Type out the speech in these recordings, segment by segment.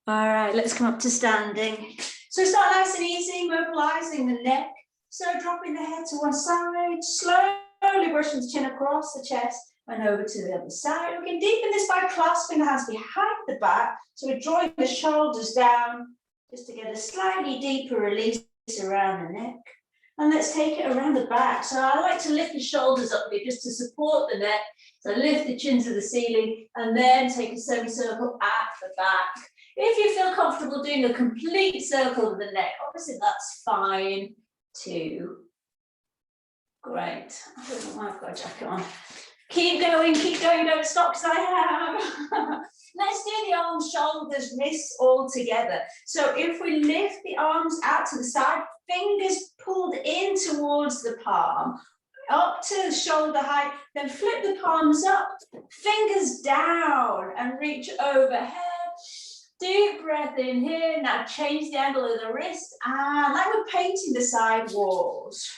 All right, let's come up to standing. So start nice and easy, mobilising the neck. So dropping the head to one side, slowly brushing the chin across the chest and over to the other side. We can deepen this by clasping the hands behind the back. So we're drawing the shoulders down just to get a slightly deeper release around the neck. And let's take it around the back. So I like to lift the shoulders up here just to support the neck. So lift the chin to the ceiling and then take a semicircle at the back. If you feel comfortable doing a complete circle of the neck, obviously that's fine too. Great. I don't know why I've got a jacket on. Keep going, don't stop because I have. Let's do the arms, shoulders, wrists all together. So if we lift the arms out to the side, fingers pulled in towards the palm, up to shoulder height, then flip the palms up, fingers down and reach overhead. Deep breath in here. Now change the angle of the wrist and like we're painting the side walls.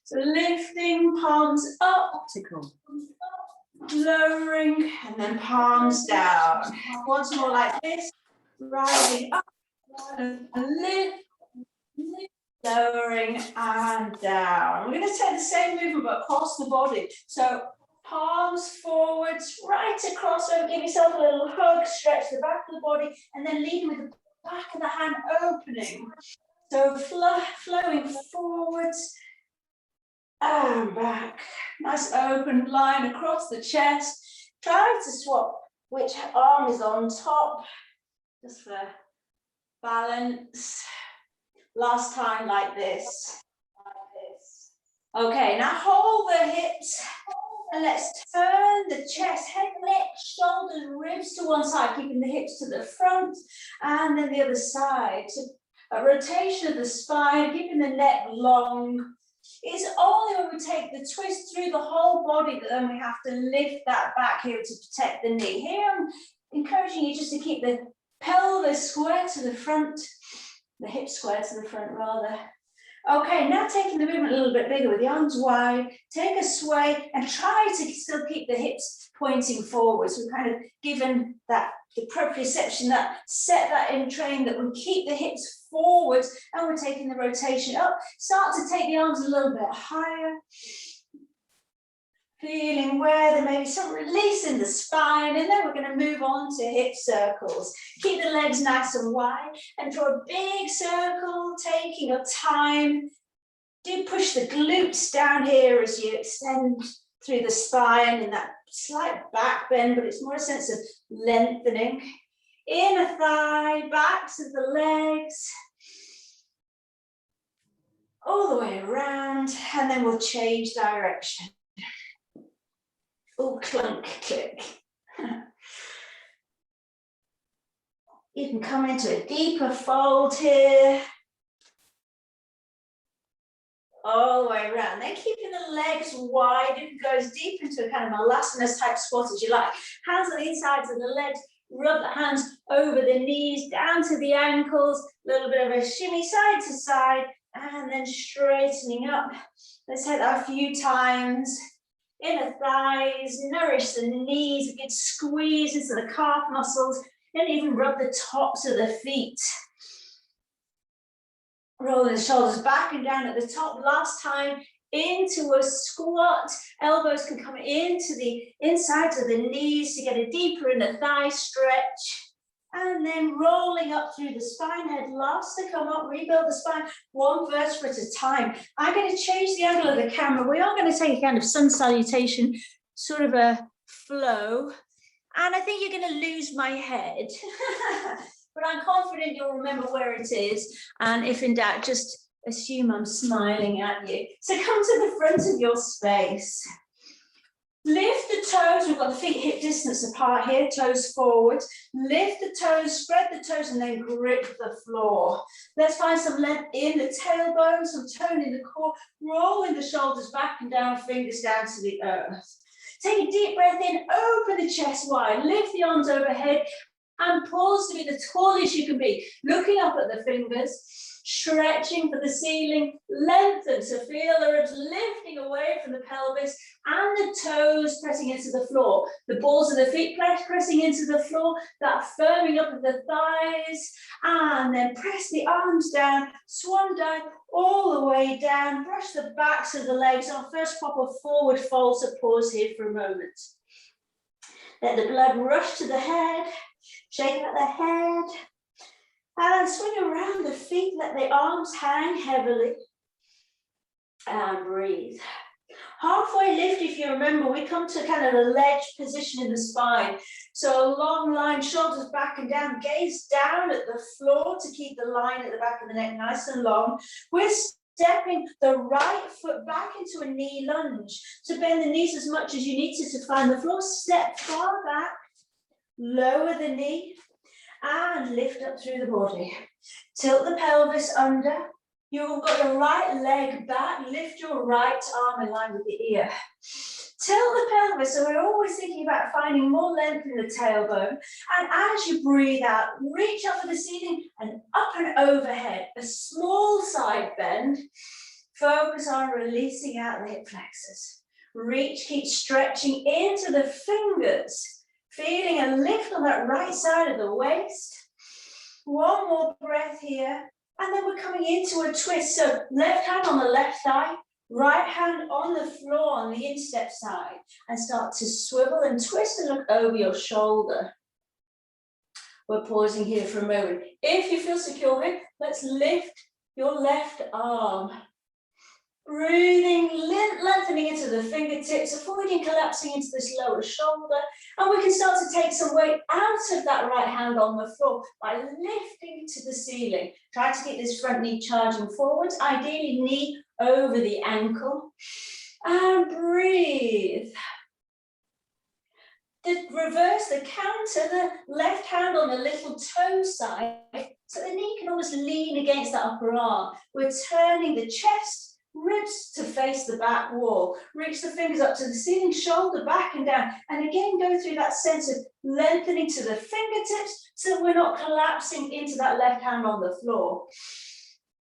So lifting palms up, optical. Lowering and then palms down. Once more like this, rising up and lift, lowering and down. We're going to take the same movement but across the body. So palms forwards, right across over, give yourself a little hug, stretch the back of the body and then lead with the back of the hand opening. So flowing forwards and back. Nice open line across the chest. Try to swap which arm is on top, just for balance. Last time like this. Okay, now hold the hips and let's turn the chest, head, neck, shoulders, ribs to one side, keeping the hips to the front and then the other side. So a rotation of the spine, keeping the neck long. It's only when we take the twist through the whole body that then we have to lift that back here to protect the knee. Here I'm encouraging you just to keep the pelvis square to the front, the hips square to the front rather. Okay, now taking the movement a little bit bigger with the arms wide, take a sway and try to still keep the hips pointing forwards. We've kind of given that the proprioception, that set that in train that we keep the hips forwards and we're taking the rotation up. Start to take the arms a little bit higher. Feeling where there may be some release in the spine and then we're going to move on to hip circles. Keep the legs nice and wide and draw a big circle, taking your time. Do push the glutes down here as you extend through the spine in that slight back bend, but it's more a sense of lengthening. Inner thigh, backs of the legs. All the way around and then we'll change direction. Oh, clunk, click. You can come into a deeper fold here. All the way around. Then keeping the legs wide. You can go as deep into a kind of Malasana type squat as you like. Hands on the insides of the legs. Rub the hands over the knees, down to the ankles. A little bit of a shimmy side to side. And then straightening up. Let's take that a few times. Inner thighs, nourish the knees, a good squeeze into the calf muscles, then even rub the tops of the feet. Rolling the shoulders back and down at the top. Last time, into a squat. Elbows can come into the insides of the knees to get a deeper inner thigh stretch. And then rolling up through the spine, head last to come up, rebuild the spine, one vertebra at a time. I'm going to change the angle of the camera. We are going to take a kind of sun salutation, sort of a flow. And I think you're going to lose my head. But I'm confident you'll remember where it is. And if in doubt, just assume I'm smiling at you. So come to the front of your space. Lift the toes, we've got the feet hip distance apart here, toes forward. Lift the toes, spread the toes, and then grip the floor. Let's find some length in the tailbone, some tone in the core, rolling the shoulders back and down, fingers down to the earth. Take a deep breath in, open the chest wide, lift the arms overhead, and pause to be the tallest you can be, looking up at the fingers, stretching for the ceiling, lengthen, so feel the ribs lifting away from the pelvis and the toes pressing into the floor, the balls of the feet pressing into the floor, that firming up of the thighs, and then press the arms down, swan dive all the way down, brush the backs of the legs on, first proper forward fold, so pause here for a moment. Let the blood rush to the head, shake out the head, and swing around the feet, let the arms hang heavily, and breathe. Halfway lift, if you remember, we come to kind of a ledge position in the spine. So a long line, shoulders back and down, gaze down at the floor to keep the line at the back of the neck nice and long. We're stepping the right foot back into a knee lunge. So bend the knees as much as you need to find the floor. Step far back, lower the knee, and lift up through the body. Tilt the pelvis under. You've got your right leg back, lift your right arm in line with the ear. Tilt the pelvis, so we're always thinking about finding more length in the tailbone. And as you breathe out, reach up for the ceiling and up and overhead. A small side bend. Focus on releasing out the hip flexors. Reach, keep stretching into the fingers. Feeling a lift on that right side of the waist. One more breath here. And then we're coming into a twist. So left hand on the left thigh, right hand on the floor on the instep side. And start to swivel and twist and look over your shoulder. We're pausing here for a moment. If you feel secure here, let's lift your left arm. Breathing, lengthening into the fingertips, avoiding collapsing into this lower shoulder. And we can start to take some weight out of that right hand on the floor by lifting to the ceiling. Try to keep this front knee charging forwards, ideally knee over the ankle. And breathe. Reverse the counter, the left hand on the little toe side, so the knee can almost lean against that upper arm. We're turning the chest, ribs to face the back wall. Reach the fingers up to the ceiling, shoulder back and down. And again, go through that sense of lengthening to the fingertips so that we're not collapsing into that left hand on the floor.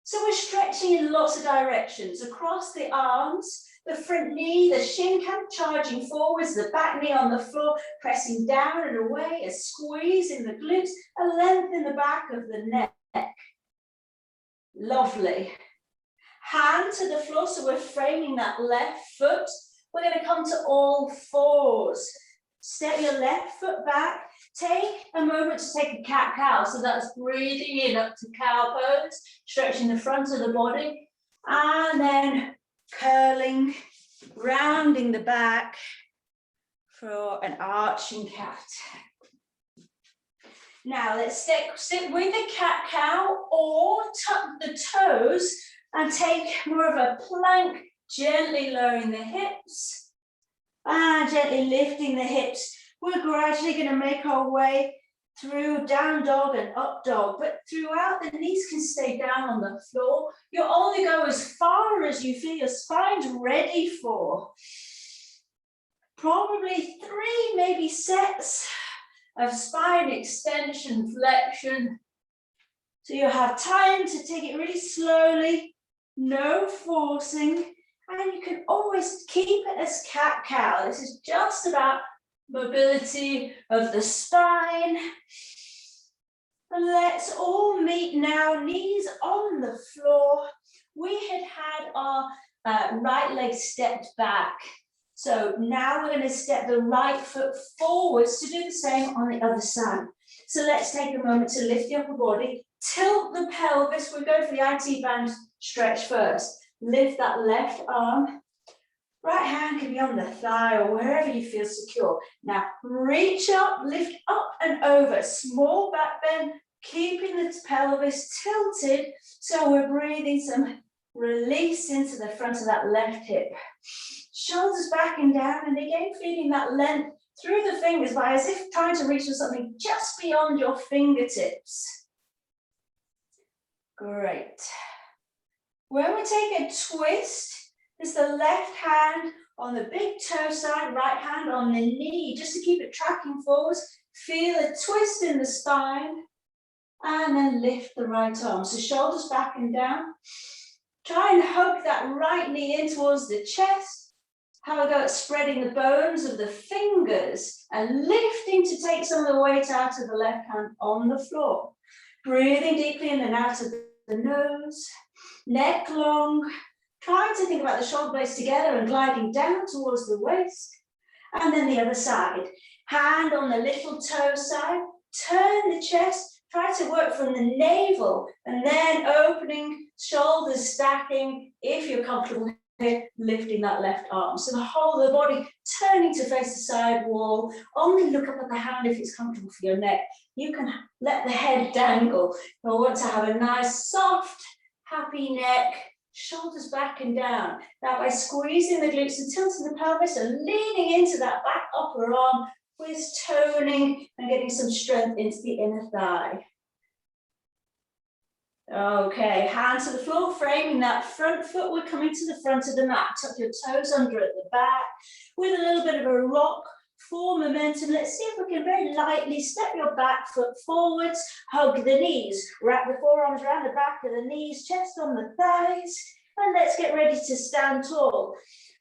So we're stretching in lots of directions. Across the arms, the front knee, the shin cap charging forwards, the back knee on the floor, pressing down and away, a squeeze in the glutes, a length in the back of the neck. Lovely. Hand to the floor, so we're framing that left foot. We're going to come to all fours. Step your left foot back. Take a moment to take a cat-cow. So that's breathing in up to cow pose, stretching the front of the body. And then curling, rounding the back for an arching cat. Now let's sit with the cat-cow or tuck the toes and take more of a plank, gently lowering the hips and gently lifting the hips. We're gradually going to make our way through down dog and up dog, but throughout the knees can stay down on the floor. You'll only go as far as you feel your spine's ready for. Probably 3 maybe sets of spine extension, flexion. So you have time to take it really slowly. No forcing, and you can always keep it as cat-cow. This is just about mobility of the spine. Let's all meet now, knees on the floor. We had our right leg stepped back. So now we're going to step the right foot forwards to do the same on the other side. So let's take a moment to lift the upper body, tilt the pelvis. We're going for the IT band stretch first. Lift that left arm. Right hand can be on the thigh or wherever you feel secure. Now reach up, lift up and over. Small back bend, keeping the pelvis tilted. So we're breathing some release into the front of that left hip. Shoulders back and down, and again feeling that length through the fingers by as if trying to reach for something just beyond your fingertips. Great. When we take a twist, it's the left hand on the big toe side, right hand on the knee, just to keep it tracking forwards. Feel a twist in the spine, and then lift the right arm. So shoulders back and down. Try and hook that right knee in towards the chest. Have a go at spreading the bones of the fingers and lifting to take some of the weight out of the left hand on the floor. Breathing deeply in and out of the nose, neck long. Trying to think about the shoulder blades together and gliding down towards the waist. And then the other side. Hand on the little toe side. Turn the chest. Try to work from the navel and then opening, shoulders stacking. If you're comfortable here, lifting that left arm. So the whole of the body turning to face the side wall. Only look up at the hand if it's comfortable for your neck. You can let the head dangle. You'll want to have a nice, soft, happy neck. Shoulders back and down. Now by squeezing the glutes and tilting the pelvis and leaning into that back upper arm with toning and getting some strength into the inner thigh. Okay, hands to the floor, framing that front foot. We're coming to the front of the mat. Tuck your toes under at the back with a little bit of a rock for momentum. Let's see if we can very lightly step your back foot forwards, hug the knees, wrap the forearms around the back of the knees, chest on the thighs, and let's get ready to stand tall.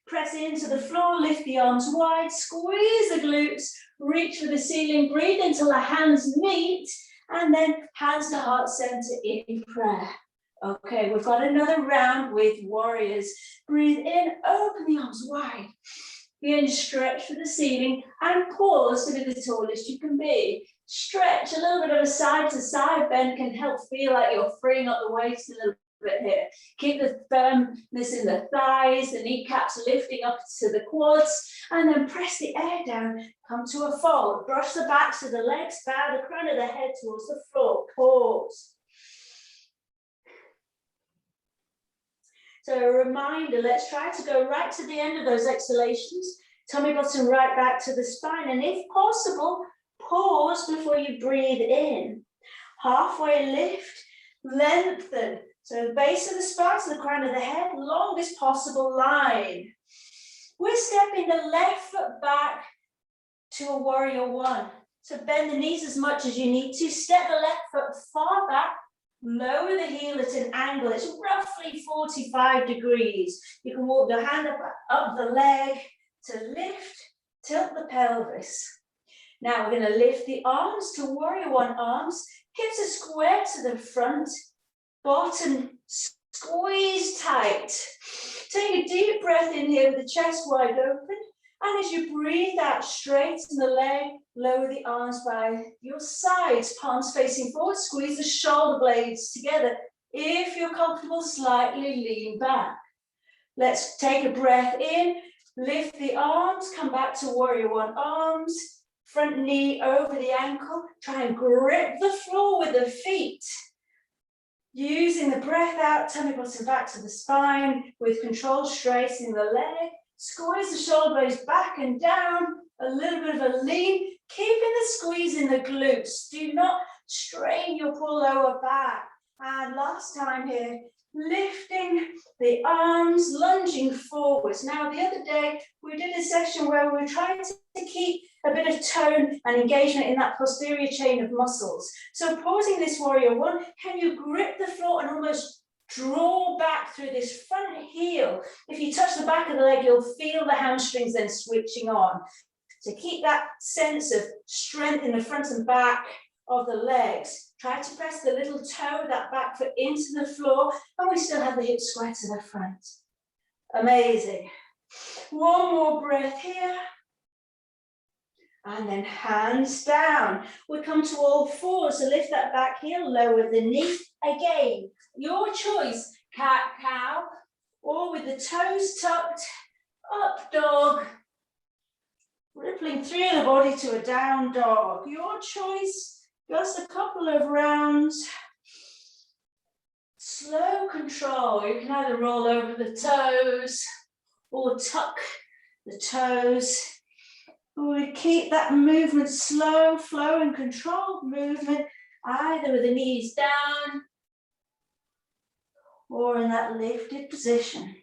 Press into the floor, lift the arms wide, squeeze the glutes, reach for the ceiling, breathe until the hands meet, and then hands to heart center in prayer. Okay, we've got another round with warriors. Breathe in, open the arms wide. Begin to stretch for the ceiling and pause to be the tallest you can be. Stretch, a little bit of a side to side bend can help feel like you're freeing up the waist a little bit here. Keep the firmness in the thighs, the kneecaps lifting up to the quads, and then press the air down, come to a fold. Brush the backs of the legs, bow the crown of the head towards the floor. Pause. So a reminder, let's try to go right to the end of those exhalations. Tummy button right back to the spine. And if possible, pause before you breathe in. Halfway lift, lengthen. So the base of the spine to the crown of the head, longest possible line. We're stepping the left foot back to a warrior one. So bend the knees as much as you need to. Step the left foot far back. Lower the heel at an angle. It's roughly 45 degrees. You can walk your hand up the leg to lift, tilt the pelvis. Now we're going to lift the arms to warrior one arms. Hips are square to the front. Bottom squeeze tight. Take a deep breath in here with the chest wide open. And as you breathe out, straighten the leg, lower the arms by your sides, palms facing forward, squeeze the shoulder blades together. If you're comfortable, slightly lean back. Let's take a breath in, lift the arms, come back to warrior one arms, front knee over the ankle, try and grip the floor with the feet. Using the breath out, tummy button back to the spine, with control, straightening the leg. Squeeze the shoulder blades back and down, a little bit of a lean, keeping the squeeze in the glutes. Do not strain your poor lower back. And last time here, lifting the arms, lunging forwards. Now, the other day, we did a session where we were trying to keep a bit of tone and engagement in that posterior chain of muscles. So pausing this warrior one, can you grip the floor and almost draw back through this front heel? If you touch the back of the leg, you'll feel the hamstrings then switching on. So keep that sense of strength in the front and back of the legs. Try to press the little toe of that back foot into the floor, and we still have the hips square to the front. Amazing. One more breath here. And then hands down. We come to all fours, so lift that back heel, lower the knee. Again, your choice, cat, cow, or with the toes tucked, up dog, rippling through the body to a down dog. Your choice, just a couple of rounds. Slow control. You can either roll over the toes or tuck the toes. We keep that movement slow, flow and controlled movement, either with the knees down or in that lifted position.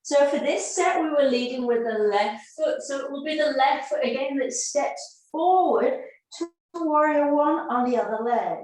So for this set, we were leading with the left foot. So it will be the left foot again that steps forward to warrior one on the other leg.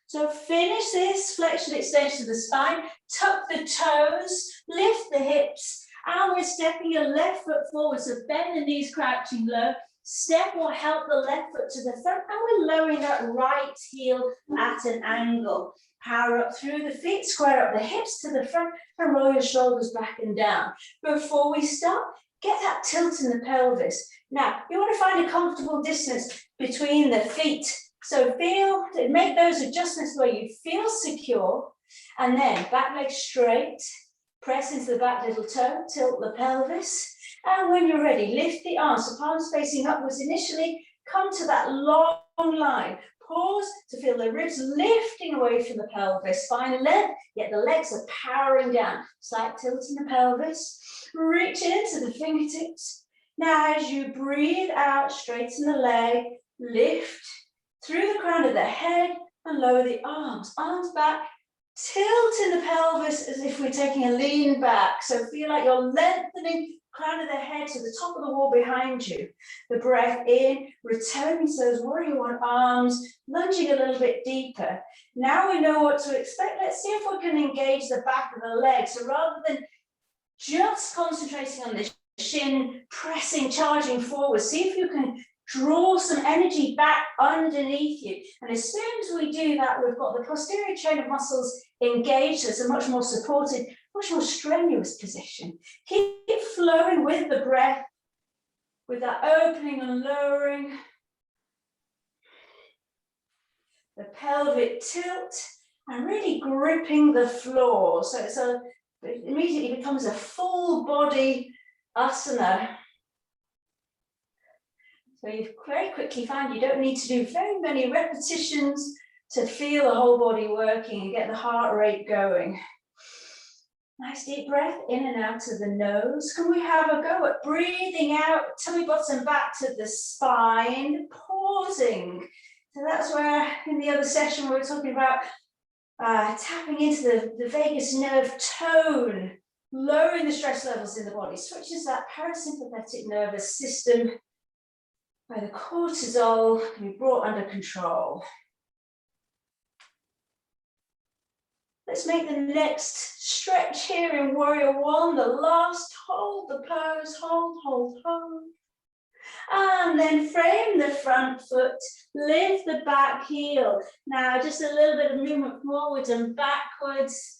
So finish this flexion extension of the spine, tuck the toes, lift the hips, and we're stepping your left foot forward. So bend the knees, crouching low. Step will help the left foot to the front, and we're lowering that right heel at an angle. Power up through the feet, square up the hips to the front, and roll your shoulders back and down. Before we start, get that tilt in the pelvis. Now, you want to find a comfortable distance between the feet. So make those adjustments where you feel secure, and then back leg straight, press into the back little toe, tilt the pelvis. And when you're ready, lift the arms, so palms facing upwards initially, come to that long line. Pause to feel the ribs lifting away from the pelvis, spine length, yet the legs are powering down. Slight tilt in the pelvis, reach into the fingertips. Now as you breathe out, straighten the leg, lift through the crown of the head and lower the arms back, tilt in the pelvis as if we're taking a lean back. So feel like you're lengthening crown of the head to the top of the wall behind you. The breath in, returning to those warrior one arms, lunging a little bit deeper. Now we know what to expect. Let's see if we can engage the back of the leg. So rather than just concentrating on the shin, pressing, charging forward, see if you can draw some energy back underneath you. And as soon as we do that, we've got the posterior chain of muscles engaged. So it's a much more supported, much more strenuous position. Keep flowing with the breath, with that opening and lowering. The pelvic tilt and really gripping the floor. So it immediately becomes a full body asana. So you very quickly find you don't need to do very many repetitions to feel the whole body working and get the heart rate going. Nice deep breath in and out of the nose. Can we have a go at breathing out, tummy bottom back to the spine, pausing. So that's where in the other session we were talking about tapping into the vagus nerve tone, lowering the stress levels in the body, switches that parasympathetic nervous system where the cortisol can be brought under control. Let's make the next stretch here in warrior one, the last, hold the pose, hold. And then frame the front foot, lift the back heel. Now just a little bit of movement forwards and backwards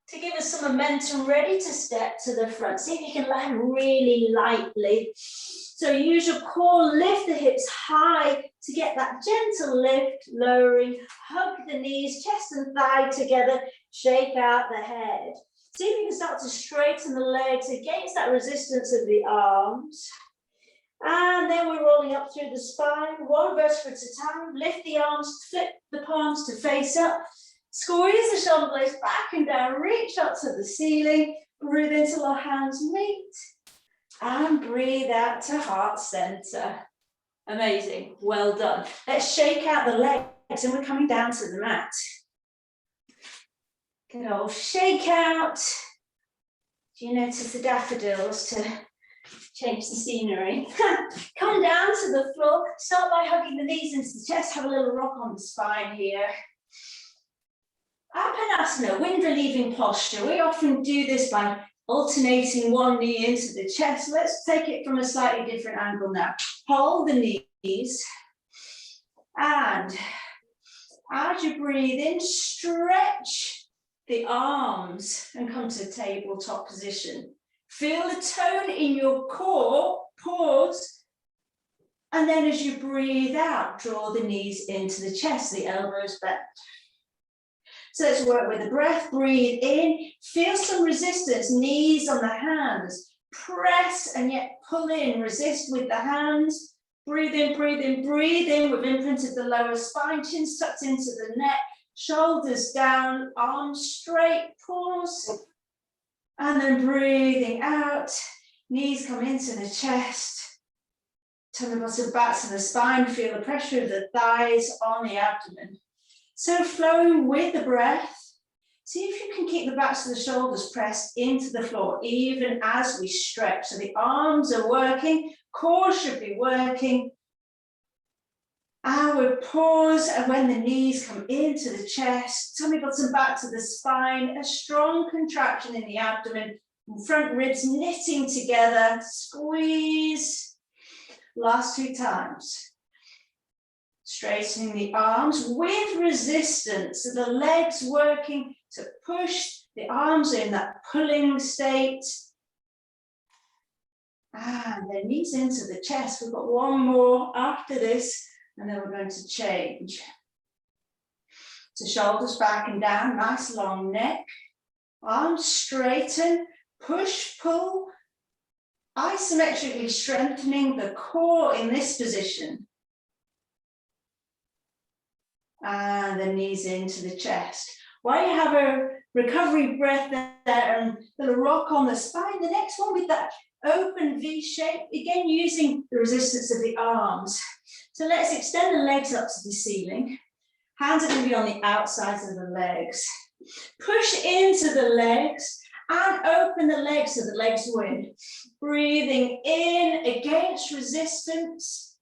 to give us some momentum, ready to step to the front. See if you can land really lightly. So use your core, lift the hips high to get that gentle lift, lowering, hug the knees, chest and thigh together, shake out the head. See if you can start to straighten the legs against that resistance of the arms. And then we're rolling up through the spine, one vertebra at a time, lift the arms, flip the palms to face up, squeeze the shoulder blades back and down, reach up to the ceiling, breathe in till our hands meet. And breathe out to heart center. Amazing, well done. Let's shake out the legs and we're coming down to the mat. Good old shake out. Do you notice the daffodils to change the scenery? Come down to the floor, start by hugging the knees into the chest, have a little rock on the spine here. Apanasana, wind relieving posture. We often do this by alternating one knee into the chest. Let's take it from a slightly different angle now. Hold the knees, and as you breathe in, stretch the arms and come to tabletop position. Feel the tone in your core, pause, and then as you breathe out, draw the knees into the chest, the elbows bent. So let's work with the breath, breathe in, feel some resistance, knees on the hands, press and yet pull in, resist with the hands, breathe in, breathe in, breathe in, we've imprinted the lower spine, chin tucked into the neck, shoulders down, arms straight, pause, and then breathing out, knees come into the chest, tummy bottom back to the spine, feel the pressure of the thighs on the abdomen. So flowing with the breath, see if you can keep the backs of the shoulders pressed into the floor, even as we stretch. So the arms are working, core should be working. And we pause, and when the knees come into the chest, tummy button back to the spine, a strong contraction in the abdomen, front ribs knitting together, squeeze. Last 2 times. Straightening the arms with resistance, so the legs working to push the arms in that pulling state. And then knees into the chest. We've got one more after this, and then we're going to change. So shoulders back and down, nice long neck. Arms straighten, push, pull. Isometrically strengthening the core in this position. And the knees into the chest. While you have a recovery breath there and a little rock on the spine, the next one with that open V shape, again using the resistance of the arms. So let's extend the legs up to the ceiling. Hands are going to be on the outsides of the legs. Push into the legs and open the legs so the legs win. Breathing in against resistance.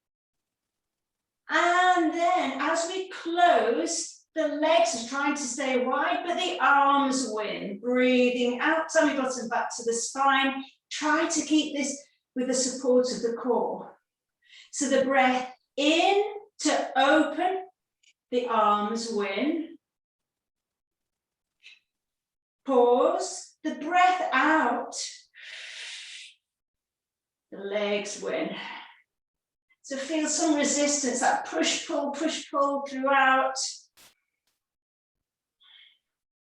And then as we close, the legs are trying to stay wide, but the arms win. Breathing out, tummy button back to the spine. Try to keep this with the support of the core. So the breath in to open, the arms win. Pause, the breath out, the legs win. So feel some resistance, that push, pull throughout.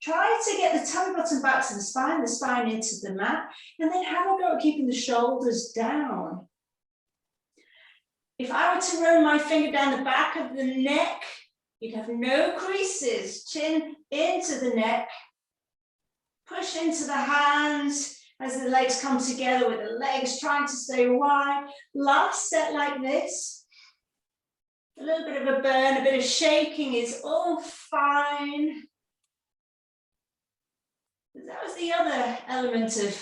Try to get the tummy button back to the spine into the mat, and then have a go at keeping the shoulders down. If I were to run my finger down the back of the neck, you'd have no creases, chin into the neck, push into the hands as the legs come together with the legs trying to stay wide. Last set like this. A little bit of a burn, a bit of shaking is all fine. That was the other element of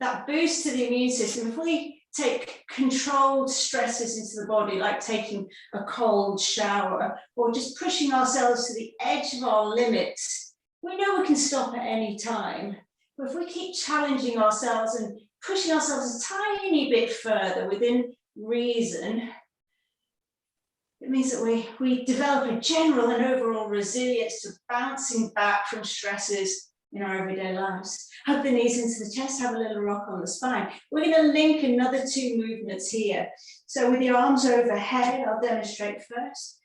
that boost to the immune system. If we take controlled stresses into the body, like taking a cold shower or just pushing ourselves to the edge of our limits, we know we can stop at any time. But if we keep challenging ourselves and pushing ourselves a tiny bit further within reason, it means that we develop a general and overall resilience to bouncing back from stresses in our everyday lives. Hug the knees into the chest, have a little rock on the spine. We're going to link another 2 movements here. So with the arms overhead, I'll demonstrate first.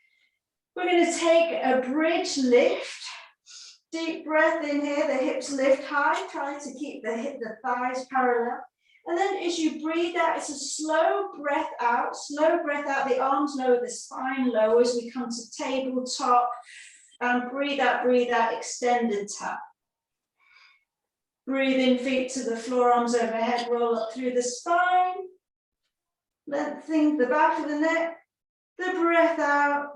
We're going to take a bridge lift. Deep breath in here, the hips lift high, try to keep the thighs parallel. And then as you breathe out, it's a slow breath out, the arms lower, the spine lowers. We come to tabletop, and breathe out, extend and tap. Breathe in, feet to the floor, arms overhead, roll up through the spine. Lengthening the back of the neck, the breath out.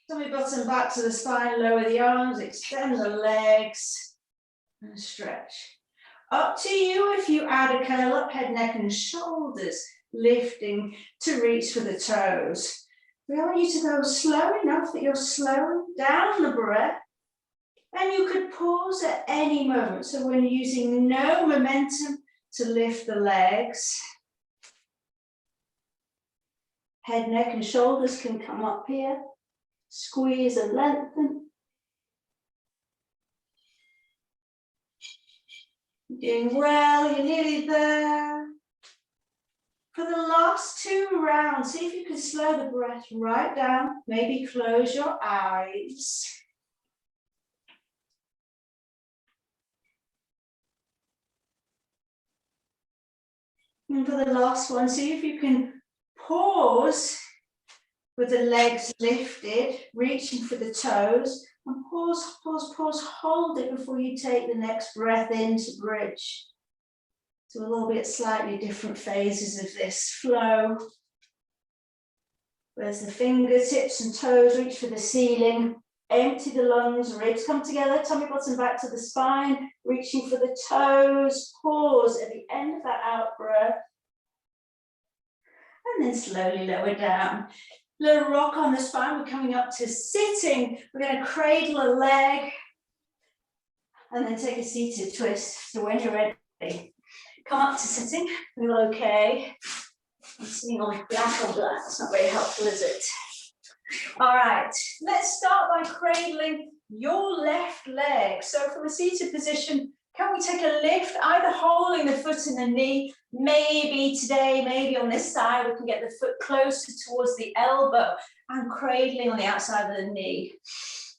Tummy button back to the spine, lower the arms, extend the legs, and stretch. Up to you if you add a curl up, head, neck, and shoulders, lifting to reach for the toes. We want you to go slow enough that you're slowing down the breath, and you could pause at any moment. So we're using no momentum to lift the legs. Head, neck, and shoulders can come up here. Squeeze and lengthen. You're doing well, you're nearly there. For the last 2 rounds, see if you can slow the breath right down. Maybe close your eyes. And for the last one, see if you can pause with the legs lifted, reaching for the toes, and pause, hold it before you take the next breath in to bridge. So we'll all be at slightly different phases of this flow. Whereas the fingertips and toes reach for the ceiling, empty the lungs, ribs come together, tummy button back to the spine, reaching for the toes, pause at the end of that out breath. and then slowly lower down. Little rock on the spine, we're coming up to sitting. We're going to cradle a leg and then take a seated twist. So when you're ready, come up to sitting, feel okay. I'm sitting on black on black, it's not very helpful, is it? All right, let's start by cradling your left leg. So from a seated position, can we take a lift, either holding the foot in the knee, maybe today, maybe on this side, we can get the foot closer towards the elbow and cradling on the outside of the knee.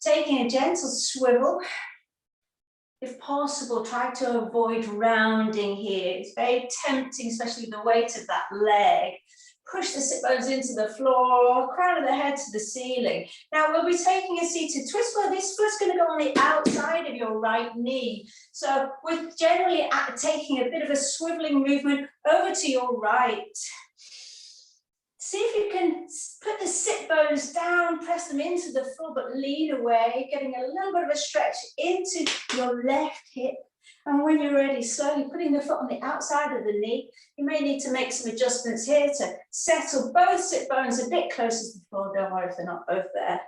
Taking a gentle swivel. If possible, try to avoid rounding here. It's very tempting, especially with the weight of that leg. Push the sit bones into the floor, crown of the head to the ceiling. Now we'll be taking a seated twist where this foot's going to go on the outside of your right knee. So we're generally taking a bit of a swiveling movement over to your right. See if you can put the sit bones down, press them into the floor, but lean away, getting a little bit of a stretch into your left hip. And when you're ready, slowly putting the foot on the outside of the knee. You may need to make some adjustments here to settle both sit bones a bit closer to the floor. Don't worry if they're not both there.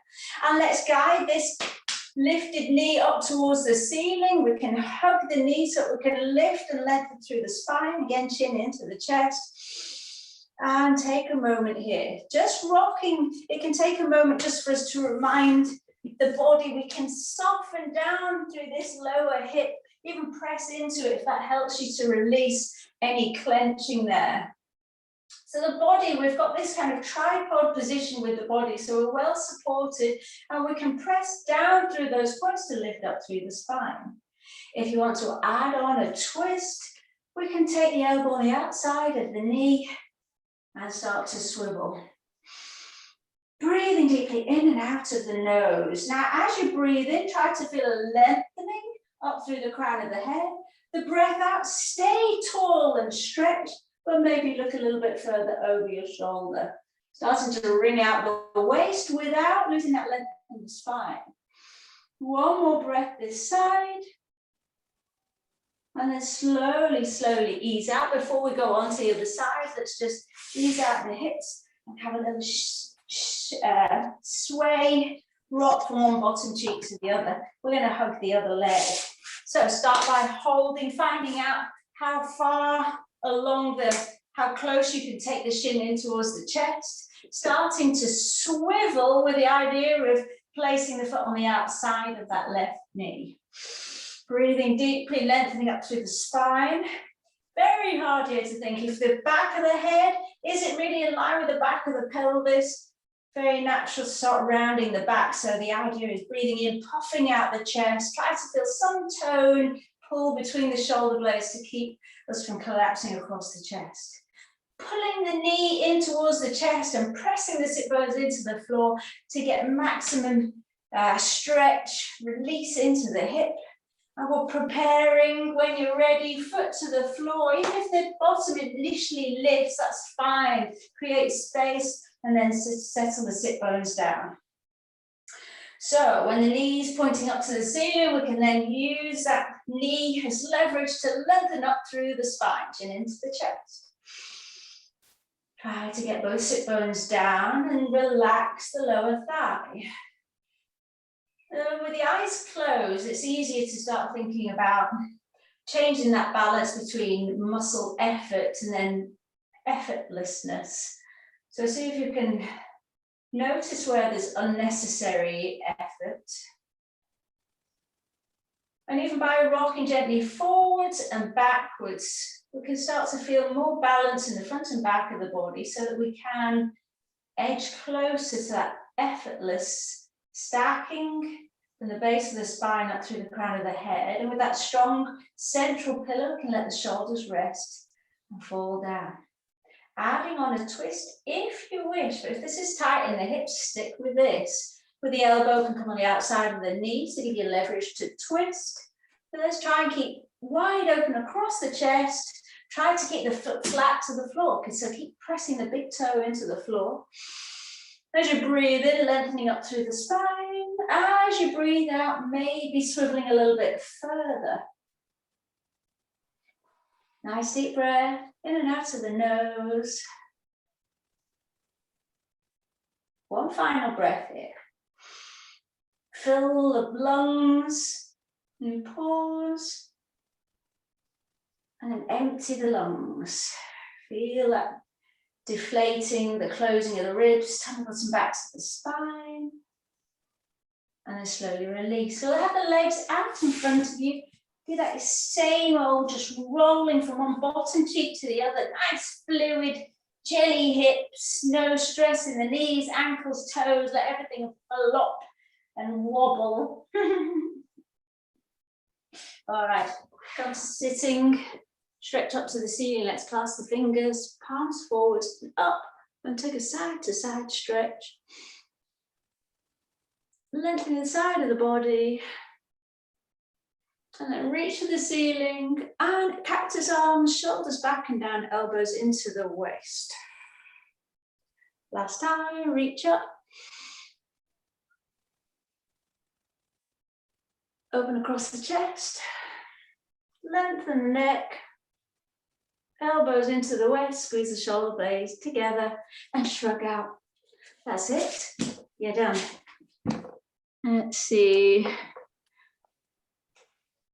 And let's guide this lifted knee up towards the ceiling. We can hug the knee so we can lift and lengthen through the spine. Again, chin into the chest. And take a moment here. Just rocking, it can take a moment just for us to remind the body we can soften down through this lower hip. Even press into it if that helps you to release any clenching there. So the body, we've got this kind of tripod position with the body, so we're well supported and we can press down through those points to lift up through the spine. If you want to add on a twist, we can take the elbow on the outside of the knee and start to swivel. Breathing deeply in and out of the nose. Now, as you breathe in, try to feel a lengthening up through the crown of the head. The breath out, stay tall and stretched, but maybe look a little bit further over your shoulder. Starting to wring out the waist without losing that length in the spine. One more breath this side. And then slowly, slowly ease out. Before we go on to the other side, let's just ease out the hips and have a little sway, rock from one bottom cheek to the other. We're going to hug the other leg. So start by holding, finding out how far along how close you can take the shin in towards the chest. Starting to swivel with the idea of placing the foot on the outside of that left knee. Breathing deeply, lengthening up through the spine. Very hard here to think if the back of the head isn't really in line with the back of the pelvis. Very natural to start rounding the back. So the idea is breathing in, puffing out the chest. Try to feel some tone, pull between the shoulder blades to keep us from collapsing across the chest. Pulling the knee in towards the chest and pressing the sit bones into the floor to get maximum stretch, release into the hip. And we're preparing, when you're ready, foot to the floor. Even if the bottom initially lifts, that's fine. Create space and then settle the sit bones down. So when the knee's pointing up to the ceiling, we can then use that knee as leverage to lengthen up through the spine, chin into the chest. Try to get both sit bones down and relax the lower thigh. With the eyes closed, it's easier to start thinking about changing that balance between muscle effort and then effortlessness. So see if you can notice where there's unnecessary effort. And even by rocking gently forwards and backwards, we can start to feel more balance in the front and back of the body so that we can edge closer to that effortless stacking from the base of the spine up through the crown of the head. And with that strong central pillar, we can let the shoulders rest and fall down. Adding on a twist if you wish, but if this is tight in the hips, stick with this. With the elbow can come on the outside of the knee to give you leverage to twist. But let's try and keep wide open across the chest. Try to keep the foot flat to the floor, so keep pressing the big toe into the floor. As you breathe in, lengthening up through the spine. As you breathe out, maybe swiveling a little bit further. Nice deep breath, in and out of the nose. One final breath here. Fill the lungs and pause. And then empty the lungs. Feel that deflating, the closing of the ribs, tumbles and back to the spine. And then slowly release. So have the legs out in front of you. Do that same old, just rolling from one bottom cheek to the other. Nice fluid, jelly hips, no stress in the knees, ankles, toes. Let everything flop and wobble. All right, come to sitting. Stretch up to the ceiling. Let's clasp the fingers, palms forward and up, and take a side to side stretch. Lengthening the side of the body. And then reach to the ceiling and cactus arms, shoulders back and down, elbows into the waist. Last time, reach up. Open across the chest. Lengthen the neck. Elbows into the waist, squeeze the shoulder blades together and shrug out. That's it. You're done. Let's see.